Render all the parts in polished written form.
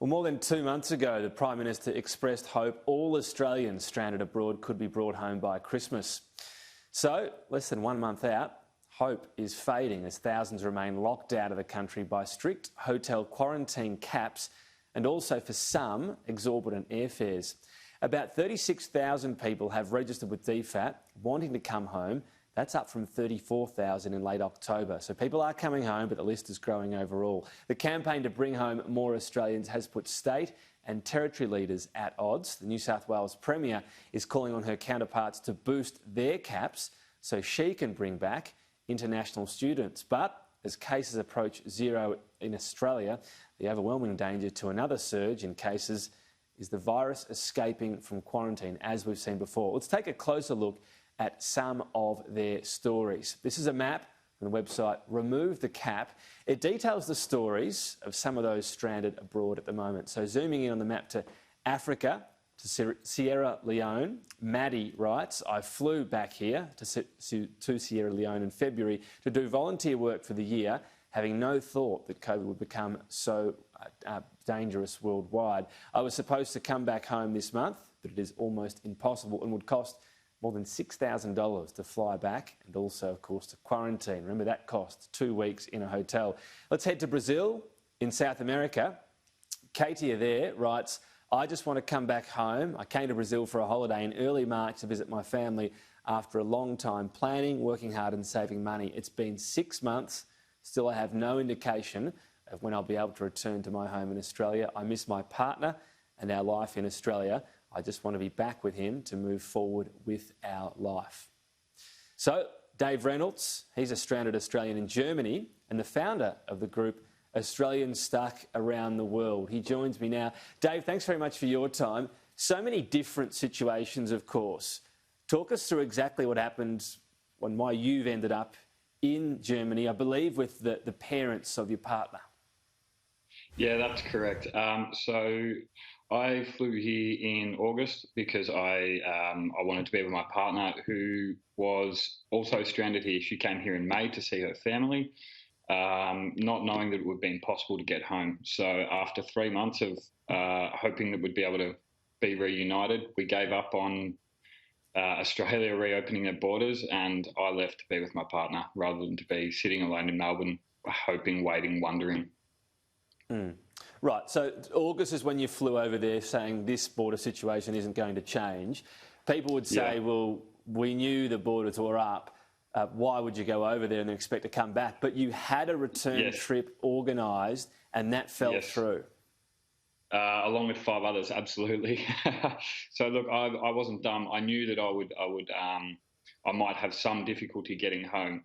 Well, more than 2 months ago, the Prime Minister expressed hope all Australians stranded abroad could be brought home by Christmas. So, less than 1 month out, hope is fading as thousands remain locked out of the country by strict hotel quarantine caps and also, for some, exorbitant airfares. About 36,000 people have registered with DFAT wanting to come home. That's up from 34,000 in late October. So people are coming home, but the list is growing overall. The campaign to bring home more Australians has put state and territory leaders at odds. The New South Wales Premier is calling on her counterparts to boost their caps so she can bring back international students. But as cases approach zero in Australia, the overwhelming danger to another surge in cases is the virus escaping from quarantine, as we've seen before. Let's take a closer look at some of their stories. This is a map from the website Remove the Cap. It details the stories of some of those stranded abroad at the moment. So zooming in on the map to Africa, to Sierra Leone, Maddie writes, I flew back here to Sierra Leone in February to do volunteer work for the year, having no thought that COVID would become so dangerous worldwide. I was supposed to come back home this month, but it is almost impossible and would cost more than $6,000 to fly back and also, of course, to quarantine. Remember, that costs 2 weeks in a hotel. Let's head to Brazil in South America. Katia there writes, I just want to come back home. I came to Brazil for a holiday in early March to visit my family after a long time planning, working hard and saving money. It's been 6 months. Still, I have no indication of when I'll be able to return to my home in Australia. I miss my partner and our life in Australia. I just want to be back with him to move forward with our life. So, Dave Reynolds, he's a stranded Australian in Germany and the founder of the group Australians Stuck Around the World. He joins me now. Dave, thanks very much for your time. So many different situations, of course. Talk us through exactly what happened and why you've ended up in Germany, I believe with the parents of your partner. Yeah, that's correct. So I flew here in August because I wanted to be with my partner, who was also stranded here. She came here in May to see her family, not knowing that it would be impossible to get home. So after 3 months of hoping that we'd be able to be reunited, we gave up on Australia reopening their borders, and I left to be with my partner rather than to be sitting alone in Melbourne, hoping, waiting, wondering. Right, so August is when you flew over there saying this border situation isn't going to change. People would say, well, we knew the borders were up. Why would you go over there and expect to come back? But you had a return trip organised and that fell through. Along with 5 others, absolutely. So look, I wasn't dumb. I knew that I might have some difficulty getting home,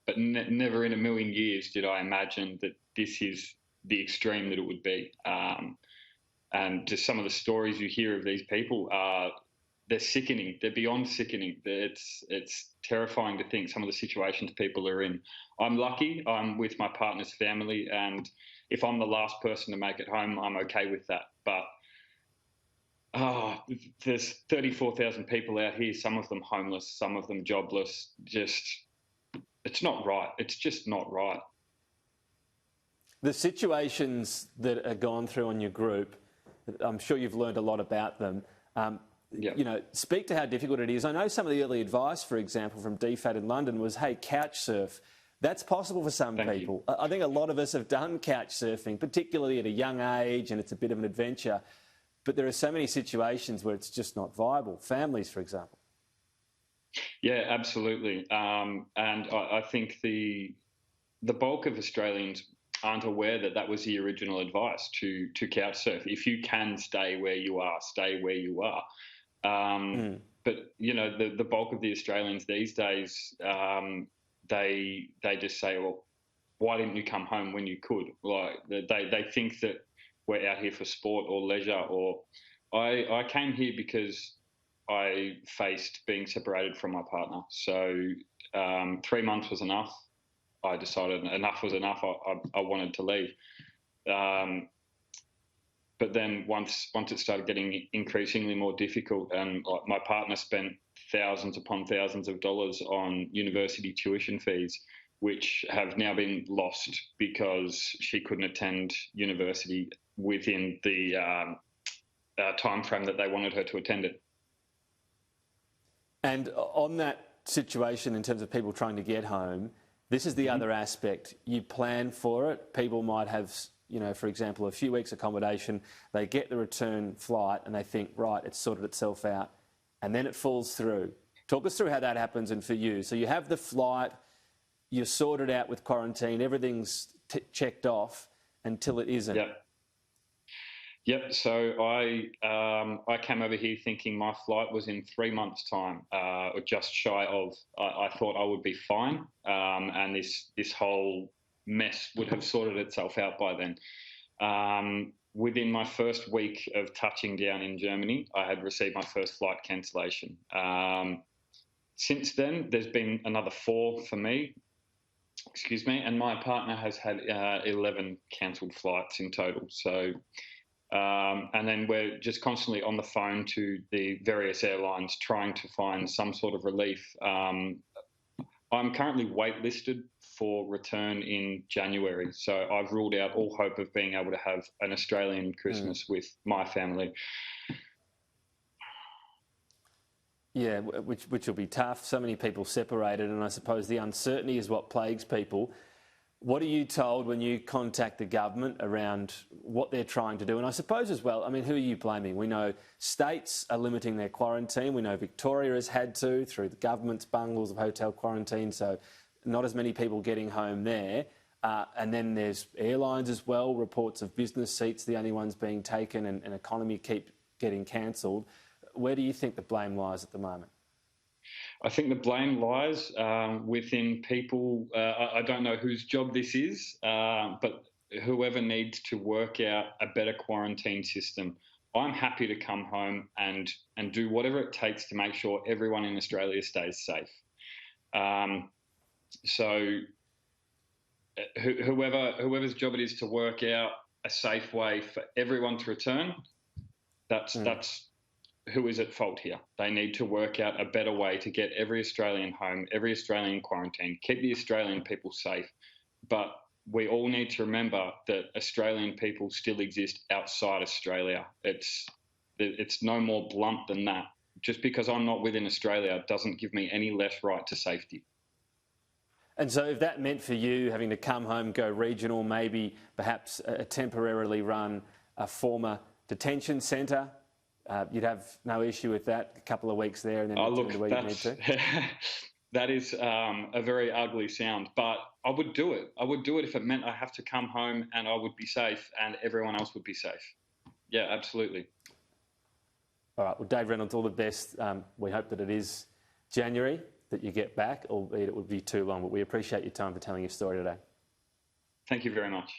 but never in a million years did I imagine that this is the extreme that it would be. And just some of the stories you hear of these people they're sickening. They're beyond sickening. It's terrifying to think some of the situations people are in. I'm lucky. I'm with my partner's family, and if I'm the last person to make it home, I'm okay with that. But there's 34,000 people out here, some of them homeless, some of them jobless. It's not right. It's just not right. The situations that are gone through on your group, I'm sure you've learned a lot about them. You know, speak to how difficult it is. I know some of the early advice, for example, from DFAT in London was, hey, couch surf. That's possible for some people. I think a lot of us have done couch surfing, particularly at a young age, and it's a bit of an adventure. But there are so many situations where it's just not viable. Families, for example. Yeah, absolutely. And I think the bulk of Australians aren't aware that that was the original advice to couch surf. If you can stay where you are, stay where you are. But, you know, the bulk of the Australians these days, they just say, well, why didn't you come home when you could? Like they think that we're out here for sport or leisure. Or I came here because I faced being separated from my partner. So 3 months was enough. I decided enough was enough. I wanted to leave. But then once it started getting increasingly more difficult, and my partner spent thousands upon thousands of dollars on university tuition fees, which have now been lost because she couldn't attend university within the time frame that they wanted her to attend it. And on that situation, in terms of people trying to get home, this is the other aspect. You plan for it. People might have, for example, a few weeks accommodation. They get the return flight and they think, right, it's sorted itself out, and then it falls through. Talk us through how that happens and for you. So you have the flight, you're sorted out with quarantine, everything's checked off until it isn't. Yep. So I came over here thinking my flight was in 3 months' time, or just shy of. I thought I would be fine, and this whole mess would have sorted itself out by then. Within my first week of touching down in Germany, I had received my first flight cancellation. Since then, there's been another 4 for me. Excuse me, and my partner has had 11 cancelled flights in total. So. And then we're just constantly on the phone to the various airlines trying to find some sort of relief. I'm currently waitlisted for return in January, so I've ruled out all hope of being able to have an Australian Christmas with my family. Yeah, which will be tough. So many people separated, and I suppose the uncertainty is what plagues people. What are you told when you contact the government around what they're trying to do? And I suppose as well, I mean, who are you blaming? We know states are limiting their quarantine. We know Victoria has had to through the government's bungles of hotel quarantine, so not as many people getting home there. And then there's airlines as well, reports of business seats, the only ones being taken, and economy keep getting cancelled. Where do you think the blame lies at the moment? I think the blame lies within people. I don't know whose job this is, but whoever needs to work out a better quarantine system. I'm happy to come home and do whatever it takes to make sure everyone in Australia stays safe. So whoever's job it is to work out a safe way for everyone to return, that's who is at fault here. They need to work out a better way to get every Australian home, every Australian quarantined, keep the Australian people safe. But we all need to remember that Australian people still exist outside Australia. It's no more blunt than that. Just because I'm not within Australia doesn't give me any less right to safety. And so if that meant for you having to come home, go regional, maybe perhaps a temporarily run a former detention centre, you'd have no issue with that, a couple of weeks there and then return to where you need to? That is a very ugly sound, but I would do it. I would do it if it meant I have to come home and I would be safe and everyone else would be safe. Yeah, absolutely. All right, well, Dave Reynolds, all the best. We hope that it is January that you get back, albeit it would be too long, but we appreciate your time for telling your story today. Thank you very much.